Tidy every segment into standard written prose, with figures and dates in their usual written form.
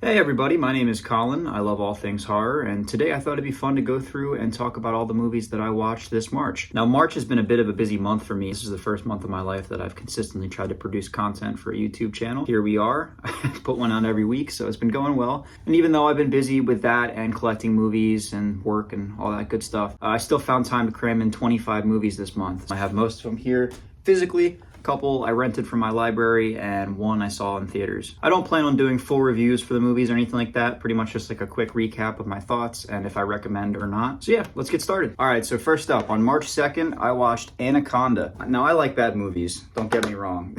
Hey everybody, my name is Colin. I love all things horror, and today I thought it'd be fun to go through and talk about all the movies that I watched this March. Now, March has been a bit of a busy month for me. This is the first month of my life that I've consistently tried to produce content for a YouTube channel. Here we are. I put one out every week, so it's been going well. And even though I've been busy with that and collecting movies and work and all that good stuff, I still found time to cram in 25 movies this month. I have most of them here physically. Couple I rented from my library and one I saw in theaters. I don't plan on doing full reviews for the movies or anything like that, pretty much just like a quick recap of my thoughts and if I recommend or not. So yeah, let's get started. All right, so first up, on March 2nd, I watched Anaconda. Now I like bad movies, don't get me wrong.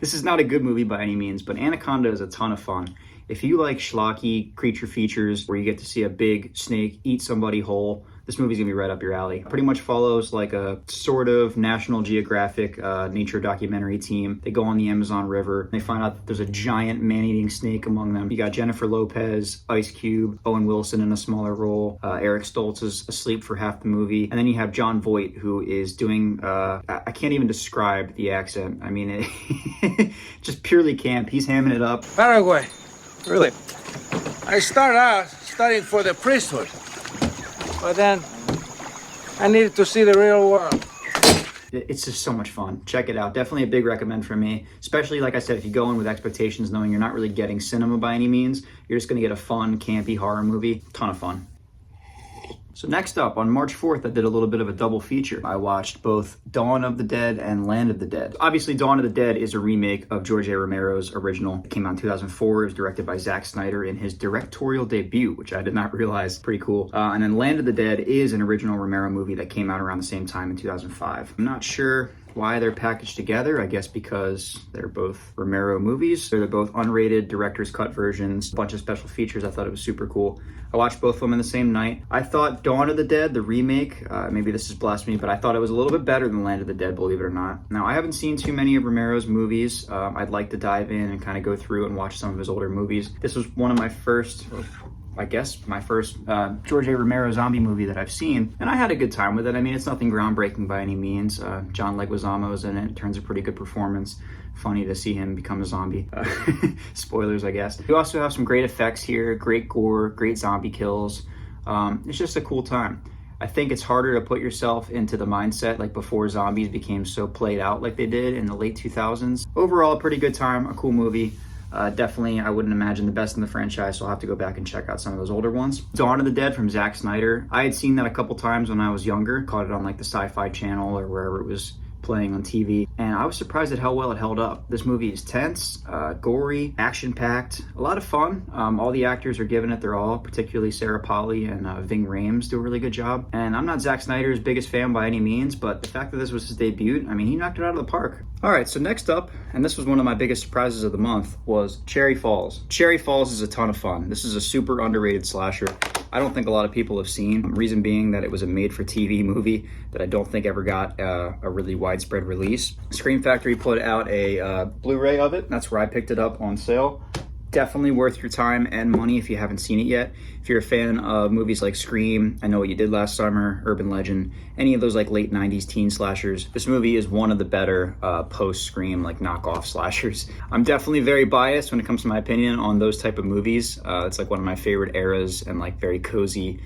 This is not a good movie by any means, but Anaconda is a ton of fun. If you like schlocky creature features where you get to see a big snake eat somebody whole, this movie's gonna be right up your alley. Pretty much follows like a sort of National Geographic nature documentary team. They go on the Amazon River. They find out that there's a giant man-eating snake among them. You got Jennifer Lopez, Ice Cube, Owen Wilson in a smaller role. Eric Stoltz is asleep for half the movie. And then you have Jon Voight, who is doing, I can't even describe the accent. I mean, just purely camp. He's hamming it up. Paraguay. Really? I started out studying for the priesthood. But then I needed to see the real world. It's just so much fun. Check it out. Definitely a big recommend for me. Especially, like I said, if you go in with expectations knowing you're not really getting cinema by any means, you're just going to get a fun, campy horror movie. Ton of fun. So next up, on March 4th, I did a little bit of a double feature. I watched both Dawn of the Dead and Land of the Dead. Obviously, Dawn of the Dead is a remake of George A. Romero's original. It came out in 2004. It was directed by Zack Snyder in his directorial debut, which I did not realize. Pretty cool. And then Land of the Dead is an original Romero movie that came out around the same time in 2005. I'm not sure why they're packaged together. I guess because they're both Romero movies. They're both unrated director's cut versions, a bunch of special features. I thought it was super cool. I watched both of them in the same night. I thought Dawn of the Dead, the remake, maybe this is blasphemy, but I thought it was a little bit better than Land of the Dead, believe it or not. Now, I haven't seen too many of Romero's movies. I'd like to dive in and kind of go through and watch some of his older movies. This was one of my first, I guess, my first George A. Romero zombie movie that I've seen, and I had a good time with it. I mean, it's nothing groundbreaking by any means. John Leguizamo's in it. It turns a pretty good performance. Funny to see him become a zombie. Spoilers, I guess. We also have some great effects here, great gore, great zombie kills. It's just a cool time. I think it's harder to put yourself into the mindset like before zombies became so played out like they did in the late 2000s. Overall, a pretty good time, a cool movie. Definitely, I wouldn't imagine the best in the franchise, so I'll have to go back and check out some of those older ones. Dawn of the Dead from Zack Snyder. I had seen that a couple times when I was younger, caught it on like the Sci-Fi Channel or wherever it was playing on TV, and I was surprised at how well it held up. This movie is tense, gory, action-packed, a lot of fun. All the actors are giving it their all, particularly Sarah Polley and Ving Rhames do a really good job. And I'm not Zack Snyder's biggest fan by any means, but the fact that this was his debut, I mean, he knocked it out of the park. All right, so next up, and this was one of my biggest surprises of the month, was Cherry Falls. Cherry Falls is a ton of fun. This is a super underrated slasher. I don't think a lot of people have seen. Reason being that it was a made-for-TV movie that I don't think ever got a really widespread release. Scream Factory put out a Blu-ray of it. That's where I picked it up on sale. Definitely worth your time and money if you haven't seen it yet. If you're a fan of movies like Scream, I Know What You Did Last Summer, Urban Legend, any of those like late 90s teen slashers, this movie is one of the better post-Scream like knockoff slashers. I'm definitely very biased when it comes to my opinion on those type of movies. It's like one of my favorite eras and like very cozy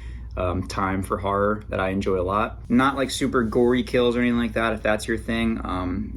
time for horror that I enjoy a lot. Not like super gory kills or anything like that if that's your thing.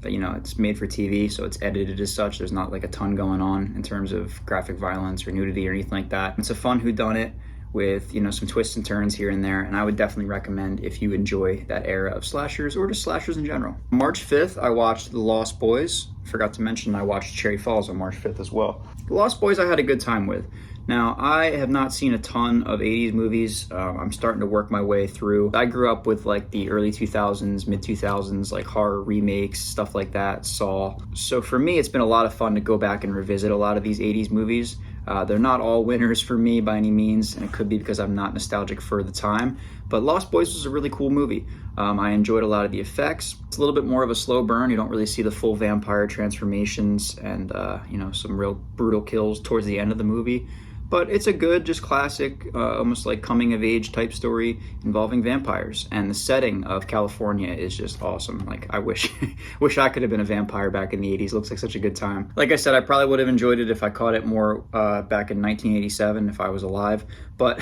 But you know, it's made for TV, so it's edited as such. There's not like a ton going on in terms of graphic violence or nudity or anything like that. It's a fun whodunit with, you know, some twists and turns here and there, and I would definitely recommend if you enjoy that era of slashers or just slashers in general. March 5th, I watched The Lost Boys. Forgot to mention I watched Cherry Falls on March 5th as well. The Lost Boys I had a good time with. Now, I have not seen a ton of 80s movies. I'm starting to work my way through. I grew up with like the early 2000s, mid 2000s, like horror remakes, stuff like that, Saw. So for me, it's been a lot of fun to go back and revisit a lot of these 80s movies. They're not all winners for me by any means, and it could be because I'm not nostalgic for the time, but Lost Boys was a really cool movie. I enjoyed a lot of the effects. It's a little bit more of a slow burn. You don't really see the full vampire transformations and, you know, some real brutal kills towards the end of the movie. but it's a good, just classic, almost like coming of age type story involving vampires. And the setting of California is just awesome. Like, I wish I could have been a vampire back in the 80s. Looks like such a good time. Like I said, I probably would have enjoyed it if I caught it more back in 1987 if I was alive, but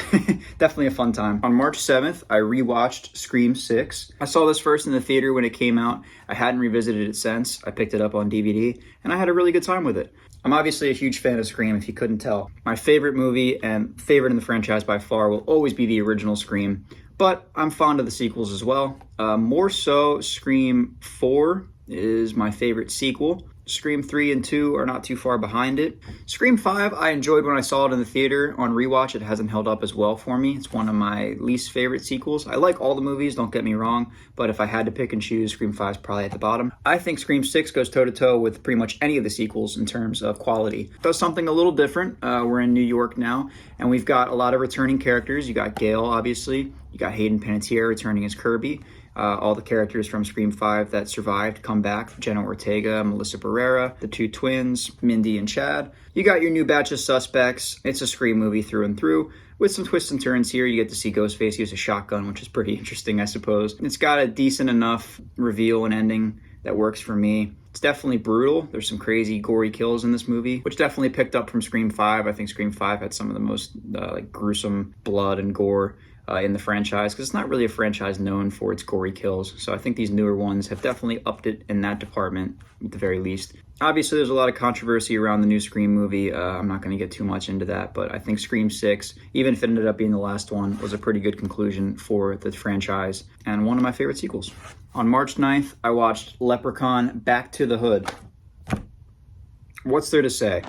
definitely a fun time. On March 7th, I rewatched Scream 6. I saw this first in the theater when it came out. I hadn't revisited it since. I picked it up on DVD, and I had a really good time with it. I'm obviously a huge fan of Scream, if you couldn't tell. My favorite movie and favorite in the franchise by far will always be the original Scream, but I'm fond of the sequels as well. More so, Scream 4 is my favorite sequel. Scream 3 and 2 are not too far behind it. Scream 5, I enjoyed when I saw it in the theater. On rewatch, it hasn't held up as well for me. It's one of my least favorite sequels. I like all the movies, don't get me wrong, but if I had to pick and choose, Scream 5 is probably at the bottom. I think Scream 6 goes toe-to-toe with pretty much any of the sequels in terms of quality. It does something a little different. We're in New York now, and we've got a lot of returning characters. You got Gale, obviously. You got Hayden Panettiere returning as Kirby. All the characters from Scream 5 that survived come back. Jenna Ortega, Melissa Barrera, the two twins, Mindy and Chad. You got your new batch of suspects. It's a Scream movie through and through. With some twists and turns here, you get to see Ghostface use a shotgun, which is pretty interesting, I suppose. It's got a decent enough reveal and ending that works for me. It's definitely brutal. There's some crazy, gory kills in this movie, which definitely picked up from Scream 5. I think Scream 5 had some of the most gruesome blood and gore in the franchise, because it's not really a franchise known for its gory kills. So I think these newer ones have definitely upped it in that department, at the very least. Obviously, there's a lot of controversy around the new Scream movie. I'm not going to get too much into that, but I think Scream 6, even if it ended up being the last one, was a pretty good conclusion for the franchise and one of my favorite sequels. On March 9th, I watched Leprechaun Back to the Hood. What's there to say?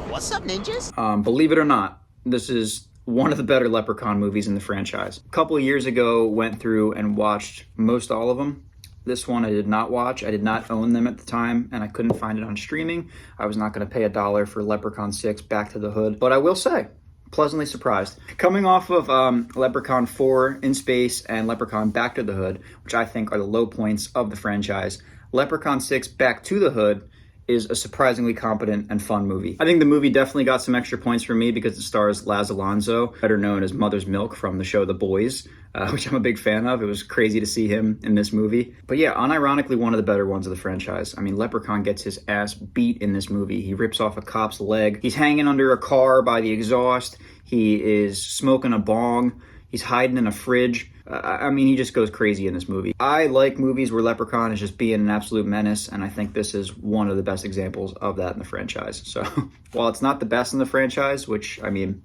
What's up, ninjas? Believe it or not, this is one of the better Leprechaun movies in the franchise. A couple of years ago, went through and watched most all of them. This one I did not watch. I did not own them at the time, and I couldn't find it on streaming. I was not going to pay $1 for Leprechaun 6 Back to the Hood, but I will say, pleasantly surprised. Coming off of Leprechaun 4 In Space and Leprechaun Back to the Hood, which I think are the low points of the franchise, Leprechaun 6 Back to the Hood is a surprisingly competent and fun movie. I think the movie definitely got some extra points for me because it stars Laz Alonso, better known as Mother's Milk from the show The Boys, which I'm a big fan of. It was crazy to see him in this movie. But yeah, unironically, one of the better ones of the franchise. I mean, Leprechaun gets his ass beat in this movie. He rips off a cop's leg. He's hanging under a car by the exhaust. He is smoking a bong. He's hiding in a fridge. I mean, he just goes crazy in this movie. I like movies where Leprechaun is just being an absolute menace, and I think this is one of the best examples of that in the franchise. So, while it's not the best in the franchise, which, I mean,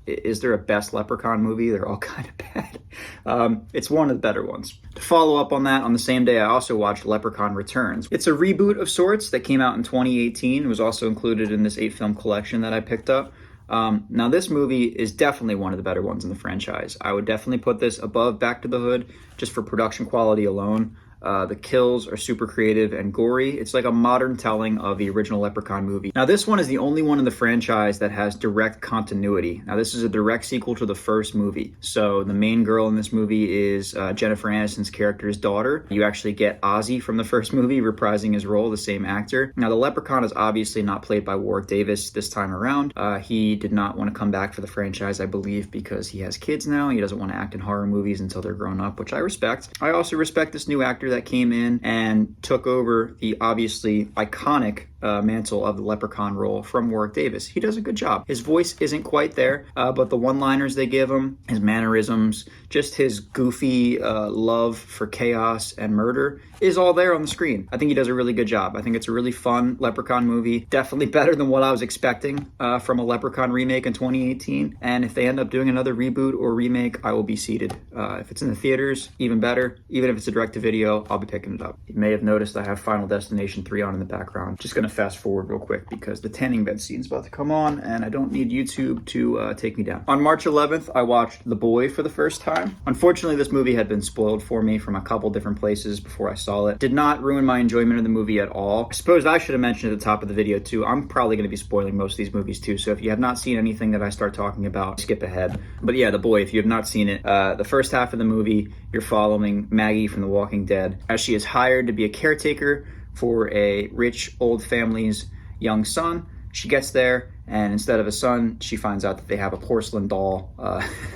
is there a best Leprechaun movie? They're all kind of bad. It's one of the better ones. To follow up on that, on the same day, I also watched Leprechaun Returns. It's a reboot of sorts that came out in 2018. It was also included in this 8-film collection that I picked up. Now, this movie is definitely one of the better ones in the franchise. I would definitely put this above Back to the Hood, just for production quality alone. The kills are super creative and gory. It's like a modern telling of the original Leprechaun movie. Now, this one is the only one in the franchise that has direct continuity. Now, this is a direct sequel to the first movie. So the main girl in this movie is Jennifer Aniston's character's daughter. You actually get Ozzy from the first movie reprising his role, the same actor. Now, the Leprechaun is obviously not played by Warwick Davis this time around. He did not want to come back for the franchise, I believe, because he has kids now. He doesn't want to act in horror movies until they're grown up, which I respect. I also respect this new actor that came in and took over the obviously iconic mantle of the Leprechaun role from Warwick Davis. He does a good job. His voice isn't quite there, but the one-liners they give him, his mannerisms, just his goofy love for chaos and murder is all there on the screen. I think he does a really good job. I think it's a really fun Leprechaun movie. Definitely better than what I was expecting from a Leprechaun remake in 2018. And if they end up doing another reboot or remake, I will be seated. If it's in the theaters, even better. Even if it's a direct-to-video, I'll be picking it up. You may have noticed I have Final Destination 3 on in the background. Just gonna fast forward real quick because the tanning bed scene's about to come on and I don't need YouTube to take me down. On March 11th, I watched The Boy for the first time. Unfortunately, this movie had been spoiled for me from a couple different places before I saw it. Did not ruin my enjoyment of the movie at all. I suppose I should have mentioned at the top of the video too, I'm probably going to be spoiling most of these movies too, so if you have not seen anything that I start talking about, skip ahead. But yeah, The Boy, if you have not seen it, the first half of the movie, you're following Maggie from The Walking Dead as she is hired to be a caretaker for a rich old family's young son. She gets there And instead of a son, she finds out that they have a porcelain doll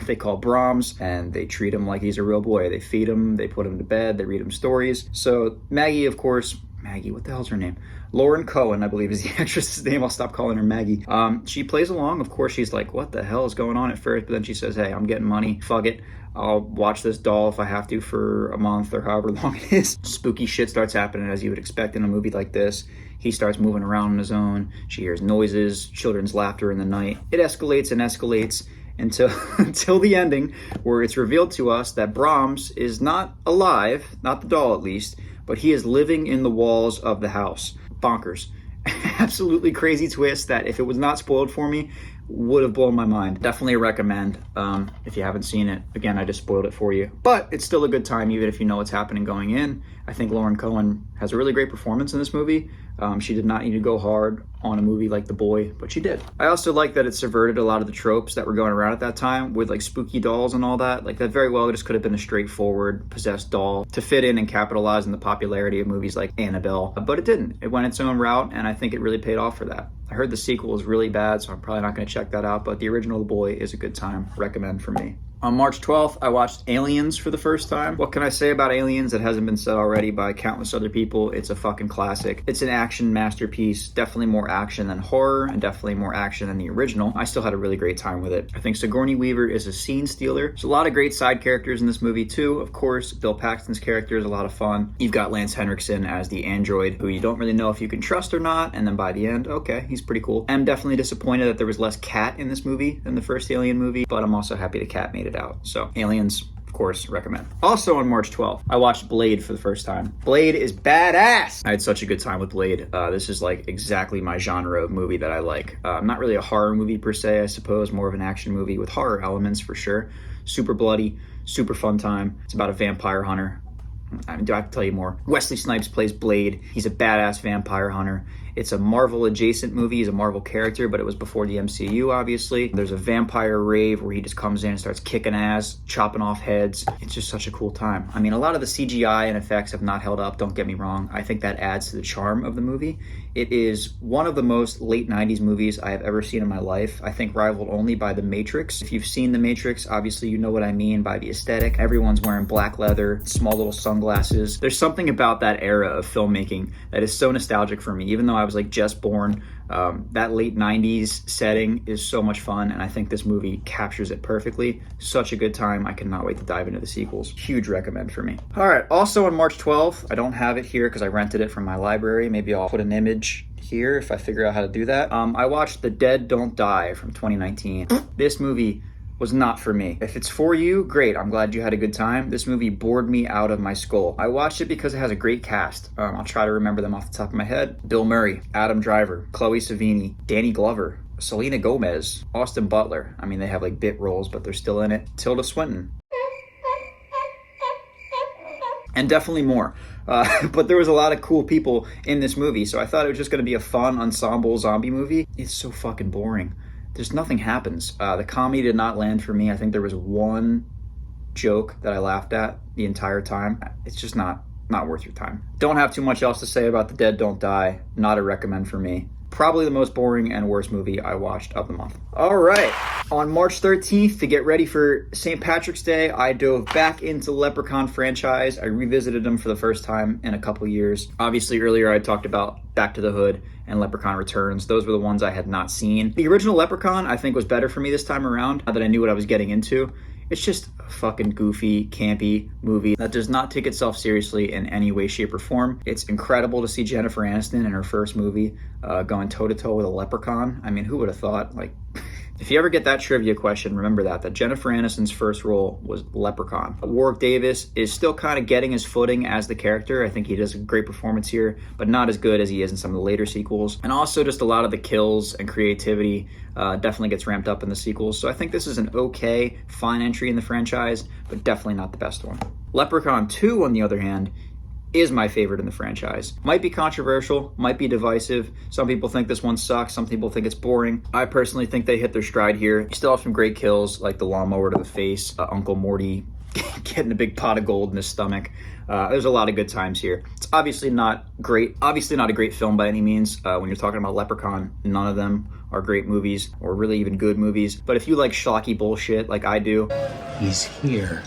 they call Brahms, and they treat him like he's a real boy. They feed him, they put him to bed, they read him stories. So Maggie, of course, Maggie, what the hell's her name? Lauren Cohen, I believe, is the actress's name. I'll stop calling her Maggie. She plays along. Of course, she's like, what the hell is going on at first? But then she says, hey, I'm getting money. Fuck it. I'll watch this doll if I have to for a month or however long it is. Spooky shit starts happening as you would expect in a movie like this. He starts moving around on his own. She hears noises, children's laughter in the night. It escalates and escalates until the ending, where it's revealed to us that Brahms is not alive, not the doll at least, but he is living in the walls of the house. Bonkers. Absolutely crazy twist that, if it was not spoiled for me, would have blown my mind. Definitely a recommend if you haven't seen it. Again, I just spoiled it for you. But it's still a good time even if you know what's happening going in. I think Lauren Cohen has a really great performance in this movie. She did not need to go hard on a movie like The Boy, but she did. I also like that it subverted a lot of the tropes that were going around at that time with like spooky dolls and all that. Like that very well just could have been a straightforward possessed doll to fit in and capitalize on the popularity of movies like Annabelle. But it didn't. It went its own route, and I think it really paid off for that. I heard the sequel is really bad, so I'm probably not going to check that out, but the original The Boy is a good time. Recommend for me. On March 12th, I watched Aliens for the first time. What can I say about Aliens that hasn't been said already by countless other people? It's a fucking classic. It's an action masterpiece. Definitely more action than horror, and definitely more action than the original. I still had a really great time with it. I think Sigourney Weaver is a scene stealer. There's a lot of great side characters in this movie too. Of course, Bill Paxton's character is a lot of fun. You've got Lance Henriksen as the android, who you don't really know if you can trust or not, and then by the end, okay, he's pretty cool. I'm definitely disappointed that there was less cat in this movie than the first Alien movie, but I'm also happy the cat made it out. So Aliens, of course, recommend. Also on March 12th, I watched Blade for the first time. Blade is badass. I had such a good time with Blade. This is like exactly my genre of movie that I like. Not really a horror movie per se, I suppose, more of an action movie with horror elements for sure. Super bloody, super fun time. It's about a vampire hunter. Do I have to tell you more? Wesley Snipes plays Blade. He's a badass vampire hunter. It's a Marvel adjacent movie. He's a Marvel character, but it was before the MCU, obviously. There's a vampire rave where he just comes in and starts kicking ass, chopping off heads. It's just such a cool time. I mean, a lot of the CGI and effects have not held up, don't get me wrong. I think that adds to the charm of the movie. It is one of the most late 90s movies I have ever seen in my life. I think rivaled only by The Matrix. If you've seen The Matrix, obviously you know what I mean by the aesthetic. Everyone's wearing black leather, small little sunglasses. There's something about that era of filmmaking that is so nostalgic for me, even though I was like just born. That late 90s setting is so much fun, and I think this movie captures it perfectly. Such a good time. I cannot wait to dive into the sequels. Huge recommend for me. All right, also on March 12th, I don't have it here because I rented it from my library. Maybe I'll put an image here if I figure out how to do that. I watched The Dead Don't Die from 2019. This movie was not for me. If it's for you, great. I'm glad you had a good time. This movie bored me out of my skull. I watched it because it has a great cast. I'll try to remember them off the top of my head. Bill Murray, Adam Driver, Chloe Sevigny, Danny Glover, Selena Gomez, Austin Butler. I mean, they have like bit roles, but they're still in it. Tilda Swinton. And definitely more. But there was a lot of cool people in this movie, so I thought it was just going to be a fun ensemble zombie movie. It's so fucking boring. There's nothing happens. The comedy did not land for me. I think there was one joke that I laughed at the entire time. It's just not worth your time. Don't have too much else to say about The Dead Don't Die. Not a recommend for me. Probably the most boring and worst movie I watched of the month. All right. On March 13th, to get ready for St. Patrick's Day, I dove back into the Leprechaun franchise. I revisited them for the first time in a couple years. Obviously, earlier I talked about Back to the Hood and Leprechaun Returns. Those were the ones I had not seen. The original Leprechaun, I think, was better for me this time around, now that I knew what I was getting into. It's just a fucking goofy, campy movie that does not take itself seriously in any way, shape, or form. It's incredible to see Jennifer Aniston in her first movie going toe-to-toe with a leprechaun. I mean, who would have thought? Like, if you ever get that trivia question, remember that Jennifer Aniston's first role was Leprechaun. Warwick Davis is still kind of getting his footing as the character. I think he does a great performance here, but not as good as he is in some of the later sequels. And also just a lot of the kills and creativity definitely gets ramped up in the sequels. So I think this is an okay, fine entry in the franchise, but definitely not the best one. Leprechaun 2, on the other hand, is my favorite in the franchise. Might be controversial, might be divisive. Some people think this one sucks, some people think it's boring. I personally think they hit their stride here. You still have some great kills, like the lawnmower to the face, Uncle Morty getting a big pot of gold in his stomach. There's a lot of good times here. It's obviously not a great film by any means. When you're talking about Leprechaun, none of them are great movies or really even good movies. But if you like schlocky bullshit like I do, he's here.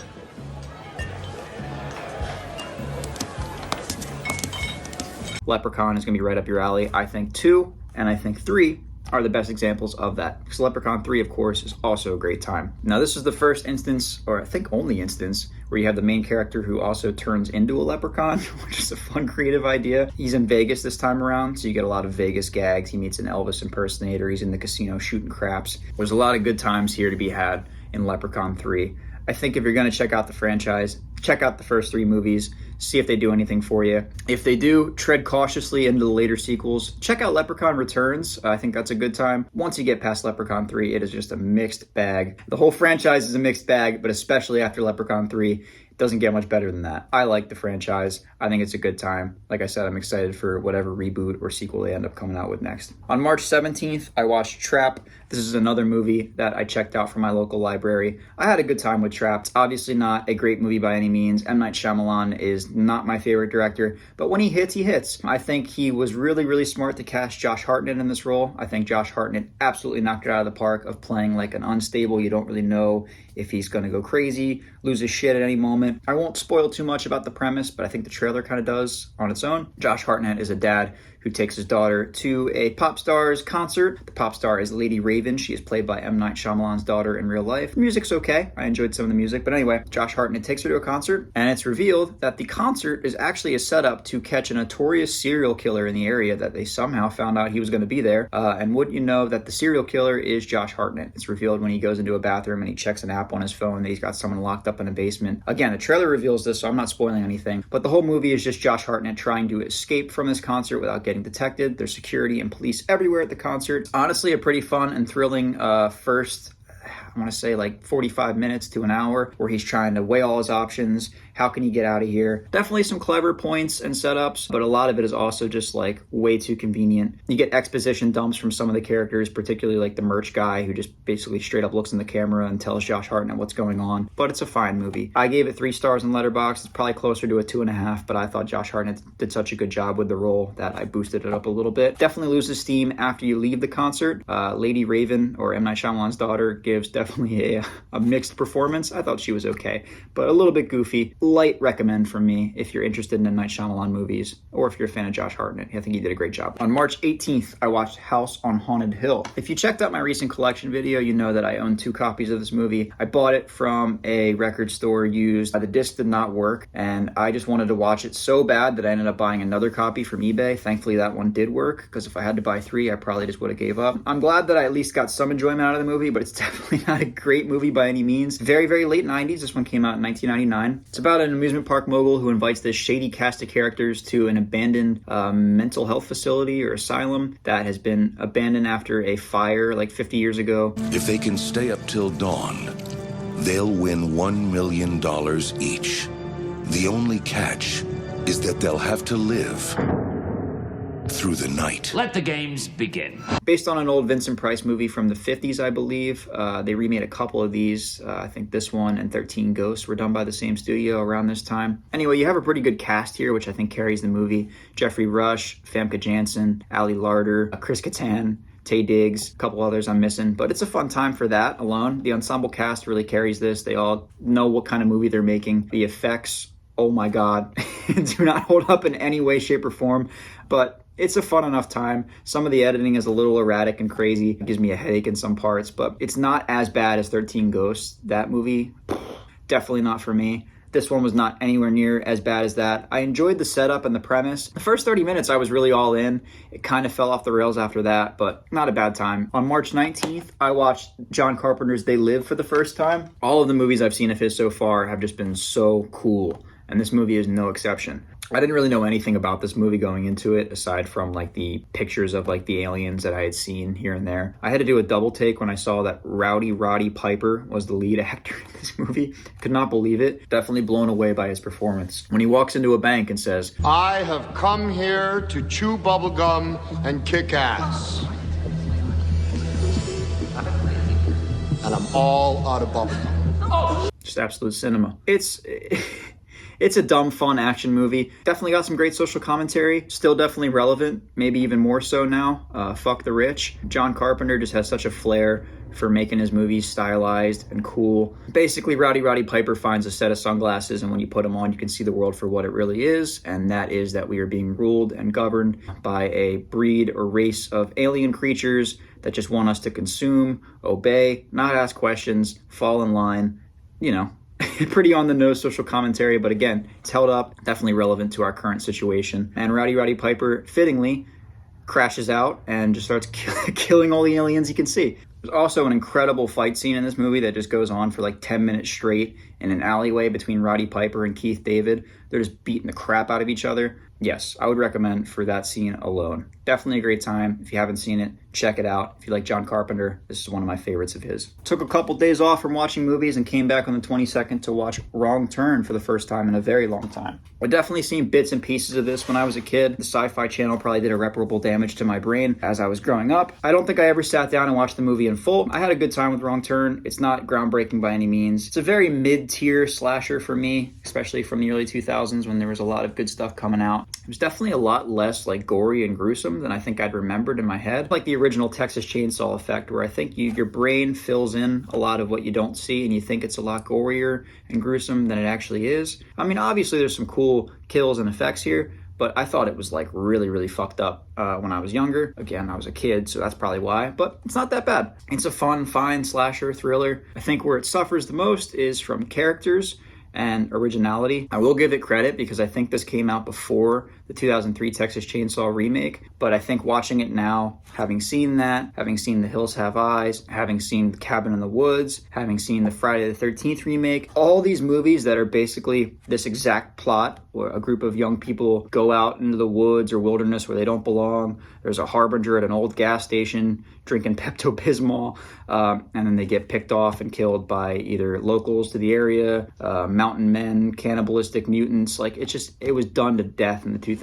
Leprechaun is going to be right up your alley. I think 2 and I think 3 are the best examples of that. Because Leprechaun 3, of course, is also a great time. Now, this is the first instance, or I think only instance, where you have the main character who also turns into a leprechaun, which is a fun, creative idea. He's in Vegas this time around, so you get a lot of Vegas gags. He meets an Elvis impersonator. He's in the casino shooting craps. There's a lot of good times here to be had in Leprechaun 3. I think if you're going to check out the franchise, check out the first 3 movies, see if they do anything for you. If they do, tread cautiously into the later sequels. Check out Leprechaun Returns. I think that's a good time. Once you get past Leprechaun 3, it is just a mixed bag. The whole franchise is a mixed bag, but especially after Leprechaun 3, it doesn't get much better than that. I like the franchise. I think it's a good time. Like I said, I'm excited for whatever reboot or sequel they end up coming out with next. On March 17th, I watched Trap. This is another movie that I checked out from my local library. I had a good time with Trap. It's obviously not a great movie by any means. M. Night Shyamalan is not my favorite director, but when he hits, he hits. I think he was really, really smart to cast Josh Hartnett in this role. I think Josh Hartnett absolutely knocked it out of the park of playing like an unstable. You don't really know if he's going to go crazy, lose his shit at any moment. I won't spoil too much about the premise, but I think the trailer kind of does on its own. Josh Hartnett is a dad who takes his daughter to a pop star's concert. The pop star is Lady Raven. She is played by M. Night Shyamalan's daughter in real life. The music's okay. I enjoyed some of the music. But anyway, Josh Hartnett takes her to a concert, and it's revealed that the concert is actually a setup to catch a notorious serial killer in the area that they somehow found out he was going to be there. And wouldn't you know that the serial killer is Josh Hartnett? It's revealed when he goes into a bathroom and he checks an app on his phone that he's got someone locked up in a basement. Again, the trailer reveals this, so I'm not spoiling anything. But the whole movie is just Josh Hartnett trying to escape from this concert without getting detected. There's security and police everywhere at the concert. Honestly, a pretty fun and thrilling first, I want to say like 45 minutes to an hour, where he's trying to weigh all his options. How can he get out of here? Definitely some clever points and setups, but a lot of it is also just like way too convenient. You get exposition dumps from some of the characters, particularly like the merch guy who just basically straight up looks in the camera and tells Josh Hartnett what's going on. But it's a fine movie. I gave it 3 stars in Letterboxd. It's probably closer to a 2.5, but I thought Josh Hartnett did such a good job with the role that I boosted it up a little bit. Definitely loses steam after you leave the concert. Lady Raven, or M. Night Shyamalan's daughter, gives definitely a mixed performance. I thought she was okay, but a little bit goofy. Light recommend from me if you're interested in M. Night Shyamalan movies, or if you're a fan of Josh Hartnett. I think he did a great job. On March 18th, I watched House on Haunted Hill. If you checked out my recent collection video, you know that I own 2 copies of this movie. I bought it from a record store used. The disc did not work, and I just wanted to watch it so bad that I ended up buying another copy from eBay. Thankfully, that one did work, because if I had to buy 3, I probably just would have gave up. I'm glad that I at least got some enjoyment out of the movie, but it's definitely not a great movie by any means. Very, very late 90s. This one came out in 1999. It's about an amusement park mogul who invites this shady cast of characters to an abandoned mental health facility or asylum that has been abandoned after a fire like 50 years ago. If they can stay up till dawn, they'll win $1 million each. The only catch is that they'll have to live through the night. Let the games begin. Based on an old Vincent Price movie from the 50s, I believe. They remade a couple of these. I think this one and 13 Ghosts were done by the same studio around this time. Anyway, you have a pretty good cast here, which I think carries the movie. Jeffrey Rush, Famke Janssen, Ali Larter, Chris Kattan, Taye Diggs, a couple others I'm missing, but it's a fun time for that alone. The ensemble cast really carries this. They all know what kind of movie they're making. The effects, oh my God, do not hold up in any way, shape, or form, but it's a fun enough time. Some of the editing is a little erratic and crazy. It gives me a headache in some parts, but it's not as bad as 13 Ghosts. That movie, definitely not for me. This one was not anywhere near as bad as that. I enjoyed the setup and the premise. The first 30 minutes I was really all in. It kind of fell off the rails after that, but not a bad time. On March 19th, I watched John Carpenter's They Live for the first time. All of the movies I've seen of his so far have just been so cool, and this movie is no exception. I didn't really know anything about this movie going into it, aside from like the pictures of like the aliens that I had seen here and there. I had to do a double take when I saw that Rowdy Roddy Piper was the lead actor in this movie. Could not believe it. Definitely blown away by his performance. When he walks into a bank and says, I have come here to chew bubblegum and kick ass. And I'm all out of bubblegum. Just absolute cinema. It's it's a dumb, fun action movie. Definitely got some great social commentary. Still definitely relevant, maybe even more so now. Fuck the rich. John Carpenter just has such a flair for making his movies stylized and cool. Basically, Rowdy Piper finds a set of sunglasses, and when you put them on, you can see the world for what it really is, and that is that we are being ruled and governed by a breed or race of alien creatures that just want us to consume, obey, not ask questions, fall in line, you know. Pretty on the nose social commentary, but again, it's held up, definitely relevant to our current situation. And Rowdy Piper, fittingly, crashes out and just starts killing all the aliens he can see. There's also an incredible fight scene in this movie that just goes on for like 10 minutes straight in an alleyway between Roddy Piper and Keith David. They're just beating the crap out of each other. Yes, I would recommend for that scene alone. Definitely a great time. If you haven't seen it, check it out. If you like John Carpenter, this is one of my favorites of his. Took a couple days off from watching movies and came back on the 22nd to watch Wrong Turn for the first time in a very long time. I've definitely seen bits and pieces of this when I was a kid. The Sci-Fi Channel probably did irreparable damage to my brain as I was growing up. I don't think I ever sat down and watched the movie in full. I had a good time with Wrong Turn. It's not groundbreaking by any means. It's a very mid-tier slasher for me, especially from the early 2000s when there was a lot of good stuff coming out. It was definitely a lot less like gory and gruesome than I think I'd remembered in my head. Like the original Texas Chainsaw Effect, where I think your brain fills in a lot of what you don't see and you think it's a lot gorier and gruesome than it actually is. I mean, obviously there's some cool kills and effects here, but I thought it was like really fucked up when I was younger. Again, I was a kid, so that's probably why, but it's not that bad. It's a fun, fine slasher thriller. I think where it suffers the most is from characters and originality. I will give it credit because I think this came out before the 2003 Texas Chainsaw remake, but I think watching it now, having seen that, having seen The Hills Have Eyes, having seen The Cabin in the Woods, having seen the Friday the 13th remake, all these movies that are basically this exact plot where a group of young people go out into the woods or wilderness where they don't belong. There's a harbinger at an old gas station drinking Pepto-Bismol, and then they get picked off and killed by either locals to the area, mountain men, cannibalistic mutants. Like, it was done to death in the 2000s.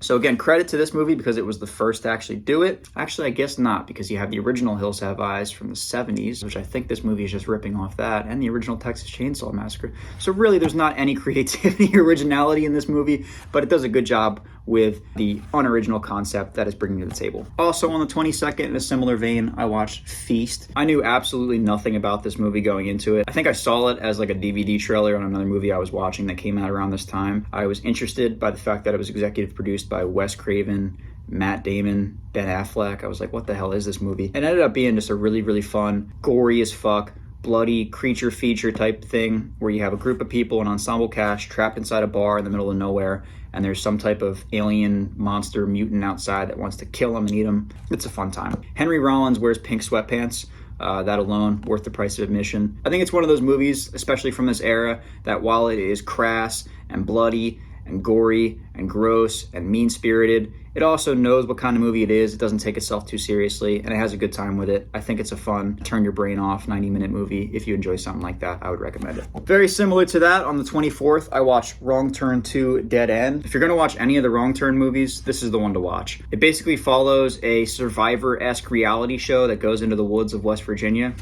So again, credit to this movie because it was the first to actually do it. Actually, I guess not, because you have the original Hills Have Eyes from the 70s, which I think this movie is just ripping off that, and the original Texas Chainsaw Massacre. So really, there's not any creativity or originality in this movie, but it does a good job with the unoriginal concept that is bringing to the table. Also on the 22nd, in a similar vein, I watched Feast. I knew absolutely nothing about this movie going into it. I think I saw it as like a DVD trailer on another movie I was watching that came out around this time. I was interested by the fact that it was executive produced by Wes Craven, Matt Damon, Ben Affleck. I was like, what the hell is this movie? It ended up being just a really fun, gory as fuck, bloody creature feature type thing where you have a group of people, an ensemble cast, trapped inside a bar in the middle of nowhere, and there's some type of alien monster mutant outside that wants to kill them and eat them. It's a fun time. Henry Rollins wears pink sweatpants. That alone, worth the price of admission. I think it's one of those movies, especially from this era, that while it is crass and bloody and gory and gross and mean-spirited, it also knows what kind of movie it is. It doesn't take itself too seriously, and it has a good time with it. I think it's a fun, turn your brain off 90-minute movie. If you enjoy something like that, I would recommend it. Very similar to that, on the 24th, I watched Wrong Turn 2 Dead End. If you're going to watch any of the Wrong Turn movies, this is the one to watch. It basically follows a Survivor-esque reality show that goes into the woods of West Virginia.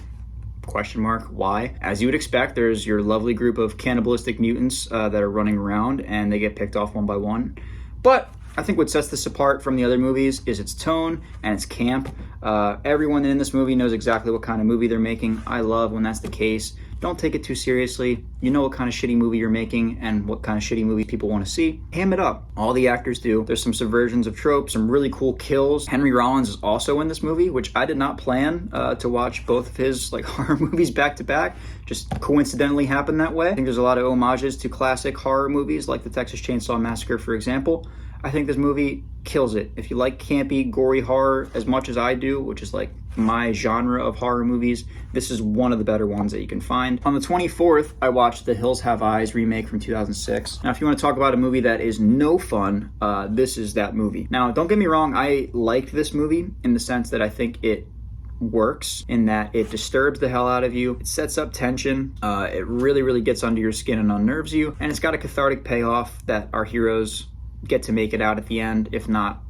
Question mark, why? As you would expect, there's your lovely group of cannibalistic mutants that are running around, and they get picked off one by one. But I think what sets this apart from the other movies is its tone and its camp. Everyone in this movie knows exactly what kind of movie they're making. I love when that's the case. Don't take it too seriously. You know what kind of shitty movie you're making and what kind of shitty movie people want to see. Ham it up. All the actors do. There's some subversions of tropes, some really cool kills. Henry Rollins is also in this movie, which I did not plan to watch both of his like horror movies back to back. Just coincidentally happened that way. I think there's a lot of homages to classic horror movies like the Texas Chainsaw Massacre, for example. I think this movie kills it. If you like campy, gory horror as much as I do, which is like my genre of horror movies, this is one of the better ones that you can find. On the 24th, I watched The Hills Have Eyes remake from 2006. Now, if you want to talk about a movie that is no fun, this is that movie. Now, don't get me wrong, I liked this movie in the sense that I think it works in that it disturbs the hell out of you. It sets up tension. It really gets under your skin and unnerves you. And it's got a cathartic payoff that our heroes get to make it out at the end, if not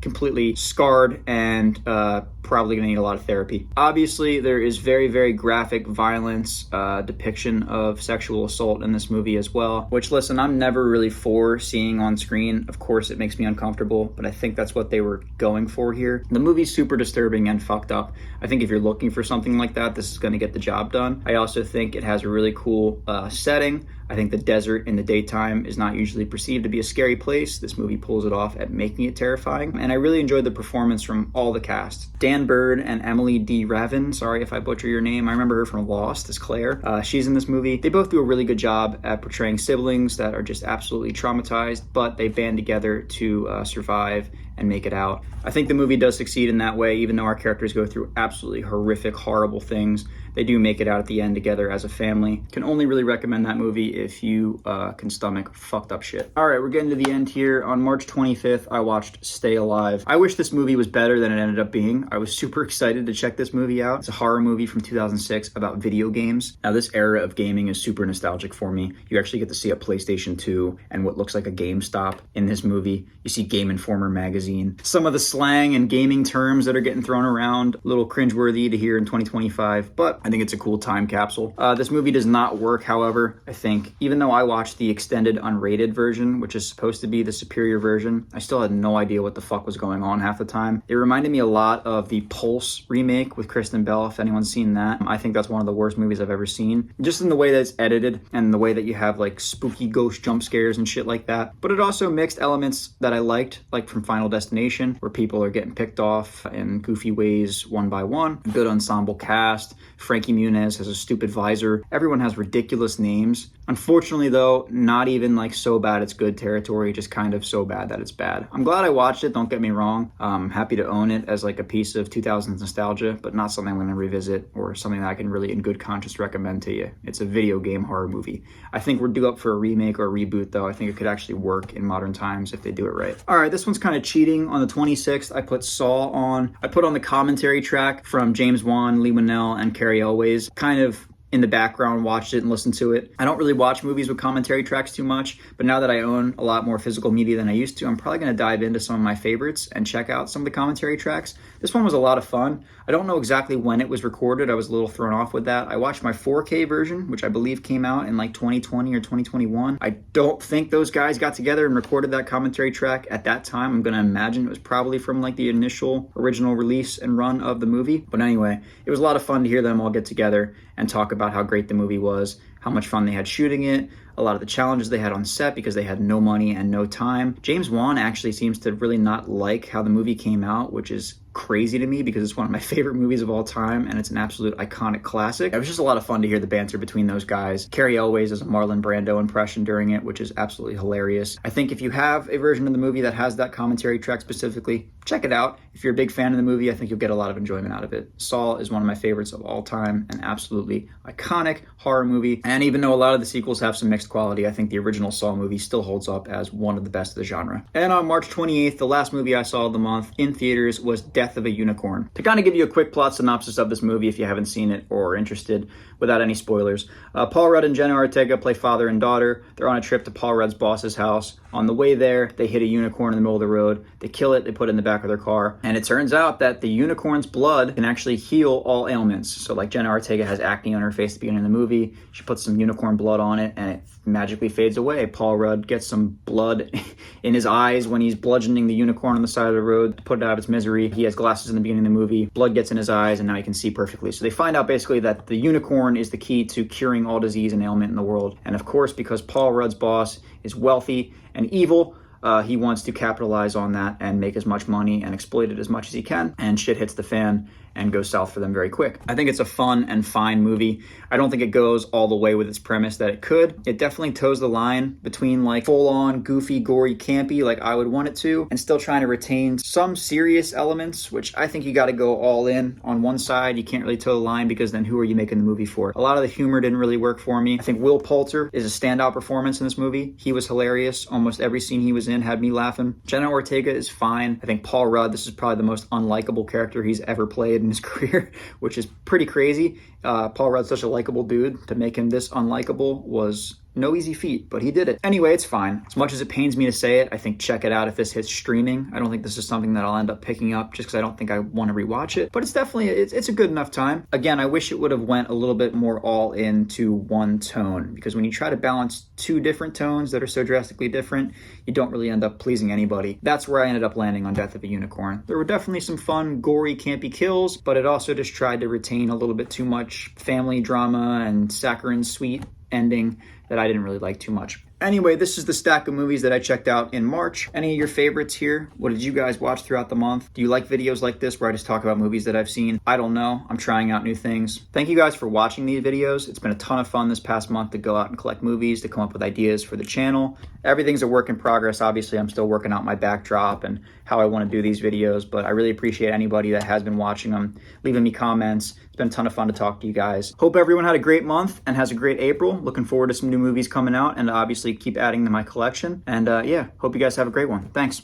completely scarred and probably gonna need a lot of therapy. Obviously, there is very, very graphic violence, depiction of sexual assault in this movie as well, which, listen, I'm never really for seeing on screen. Of course, it makes me uncomfortable, but I think that's what they were going for here. The movie's super disturbing and fucked up. I think if you're looking for something like that, this is gonna get the job done. I also think it has a really cool setting. I think the desert in the daytime is not usually perceived to be a scary place. This movie pulls it off at making it terrifying. And I really enjoyed the performance from all the cast. Dan Bird and Emily D. Ravin, sorry if I butcher your name. I remember her from Lost as Claire. She's in this movie. They both do a really good job at portraying siblings that are just absolutely traumatized, but they band together to survive and make it out. I think the movie does succeed in that way, even though our characters go through absolutely horrific, horrible things. They do make it out at the end together as a family. Can only really recommend that movie if you can stomach fucked up shit. All right, we're getting to the end here. On March 25th, I watched Stay Alive. I wish this movie was better than it ended up being. I was super excited to check this movie out. It's a horror movie from 2006 about video games. Now, this era of gaming is super nostalgic for me. You actually get to see a PlayStation 2 and what looks like a GameStop in this movie. You see Game Informer magazine. Some of the slang and gaming terms that are getting thrown around, a little cringeworthy to hear in 2025, but I think it's a cool time capsule. This movie does not work, however. I think, even though I watched the extended unrated version, which is supposed to be the superior version, I still had no idea what the fuck was going on half the time. It reminded me a lot of the Pulse remake with Kristen Bell, if anyone's seen that. I think that's one of the worst movies I've ever seen, just in the way that it's edited and the way that you have like spooky ghost jump scares and shit like that. But it also mixed elements that I liked, like from Final Destination, where people are getting picked off in goofy ways one by one. Good ensemble cast. Frankie Muniz has a stupid visor. Everyone has ridiculous names. Unfortunately, though, not even like so bad it's good territory, just kind of so bad that it's bad. I'm glad I watched it, don't get me wrong. I'm happy to own it as like a piece of 2000s nostalgia, but not something I'm going to revisit or something that I can really in good conscience recommend to you. It's a video game horror movie. I think we're due up for a remake or a reboot, though. I think it could actually work in modern times if they do it right. All right, this one's kind of cheating. On the 26th, I put Saw on. I put on the commentary track from James Wan, Lee Winnell, and Carrie Elways. Kind of in the background, watched it and listened to it. I don't really watch movies with commentary tracks too much, but now that I own a lot more physical media than I used to, I'm probably going to dive into some of my favorites and check out some of the commentary tracks. This one was a lot of fun. I don't know exactly when it was recorded. I was a little thrown off with that. I watched my 4K version, which I believe came out in like 2020 or 2021. I don't think those guys got together and recorded that commentary track at that time. I'm going to imagine it was probably from like the initial original release and run of the movie. But anyway, it was a lot of fun to hear them all get together and talk about how great the movie was, how much fun they had shooting it, a lot of the challenges they had on set because they had no money and no time. James Wan actually seems to really not like how the movie came out, which is crazy to me because it's one of my favorite movies of all time and it's an absolute iconic classic. It was just a lot of fun to hear the banter between those guys. Carrie Elways does a Marlon Brando impression during it, which is absolutely hilarious. I think if you have a version of the movie that has that commentary track specifically, check it out. If you're a big fan of the movie, I think you'll get a lot of enjoyment out of it. Saw is one of my favorites of all time, an absolutely iconic horror movie. And even though a lot of the sequels have some mixed quality, I think the original Saw movie still holds up as one of the best of the genre. And on March 28th, the last movie I saw of the month in theaters was Death of a Unicorn. To kind of give you a quick plot synopsis of this movie if you haven't seen it or are interested, without any spoilers. Paul Rudd and Jenna Ortega play father and daughter. They're on a trip to Paul Rudd's boss's house. On the way there, they hit a unicorn in the middle of the road. They kill it, they put it in the back of their car. And it turns out that the unicorn's blood can actually heal all ailments. So like Jenna Ortega has acne on her face at the beginning of the movie. She puts some unicorn blood on it and it magically fades away. Paul Rudd gets some blood in his eyes when he's bludgeoning the unicorn on the side of the road to put it out of its misery. He has glasses in the beginning of the movie. Blood gets in his eyes and now he can see perfectly. So they find out basically that the unicorn is the key to curing all disease and ailment in the world. And of course, because Paul Rudd's boss is wealthy and evil, he wants to capitalize on that and make as much money and exploit it as much as he can. And shit hits the fan and goes south for them very quick. I think it's a fun and fine movie. I don't think it goes all the way with its premise that it could. It definitely toes the line between like full-on goofy, gory, campy like I would want it to, and still trying to retain some serious elements, which I think you got to go all in on one side. You can't really toe the line because then who are you making the movie for? A lot of the humor didn't really work for me. I think Will Poulter is a standout performance in this movie. He was hilarious. Almost every scene he was in had me laughing. Jenna Ortega is fine. I think Paul Rudd, this is probably the most unlikable character he's ever played in his career, which is pretty crazy. Paul Rudd's such a likable dude. To make him this unlikable was No easy feat, but he did it. Anyway, it's fine. As much as it pains me to say it, I think check it out if this hits streaming. I don't think this is something that I'll end up picking up just because I don't think I want to rewatch it, but it's definitely, it's a good enough time. Again, I wish it would have went a little bit more all into one tone, because when you try to balance two different tones that are so drastically different, you don't really end up pleasing anybody. That's where I ended up landing on Death of a Unicorn. There were definitely some fun, gory, campy kills, but it also just tried to retain a little bit too much family drama and saccharine sweet ending that I didn't really like too much. Anyway, this is the stack of movies that I checked out in March. Any of your favorites here? What did you guys watch throughout the month? Do you like videos like this where I just talk about movies that I've seen? I don't know. I'm trying out new things. Thank you guys for watching these videos. It's been a ton of fun this past month to go out and collect movies, to come up with ideas for the channel. Everything's a work in progress. Obviously, I'm still working out my backdrop and how I want to do these videos, but I really appreciate anybody that has been watching them, leaving me comments. It's been a ton of fun to talk to you guys. Hope everyone had a great month and has a great April. Looking forward to some new movies coming out and obviously keep adding to my collection. And yeah, hope you guys have a great one. Thanks.